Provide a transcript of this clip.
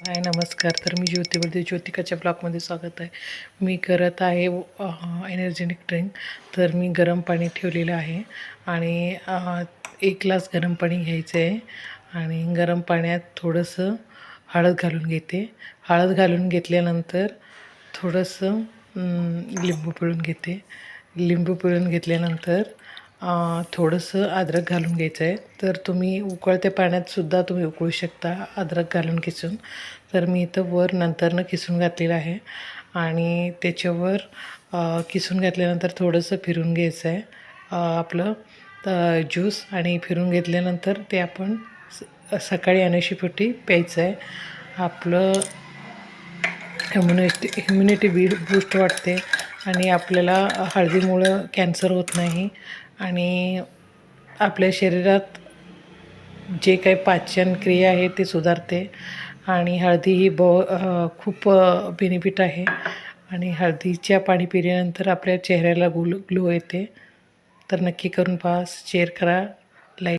हाय नमस्कार. तर मी ज्योती बोलते. ज्योतिकाच्या ब्लॉगमध्ये स्वागत आहे. मी करत आहे एनर्जेटिक ड्रिंक. तर मी गरम पाणी ठेवलेलं आहे आणि 1 ग्लास गरम पाणी घ्यायचं आहे आणि गरम पाण्यात थोडंसं हळद घालून घेते. हळद घालून घेतल्यानंतर थोडंसं लिंबू पिळून घेते. लिंबू पिळून घेतल्यानंतर थोडंसं अद्रक घालून घ्यायचं आहे. तर तुम्ही उकळत्या पाण्यातसुद्धा तुम्ही उकळू शकता अद्रक घालून किसून. तर मी इथं वर नंतरनं किसून घातलेलं आहे आणि त्याच्यावर किसून घातल्यानंतर थोडंसं फिरून घ्यायचं आहे आपलं ज्यूस. आणि फिरून घेतल्यानंतर ते आपण सकाळी अनाशीपोटी प्यायचं आहे. आपलं ह्युम्युनिटी बूस्ट वाटते आणि आपल्याला हळदीमुळं कॅन्सर होत नाही आणि आपल्या शरीरात जे काही पाचन क्रिया आहे ते सुधारते. आणि हळदी ही खूप बेनिफिट आहे आणि हळदीच्या पाणी पिल्यानंतर आपल्या चेहऱ्याला ग्लो येते. तर नक्की करून पहा, शेअर करा,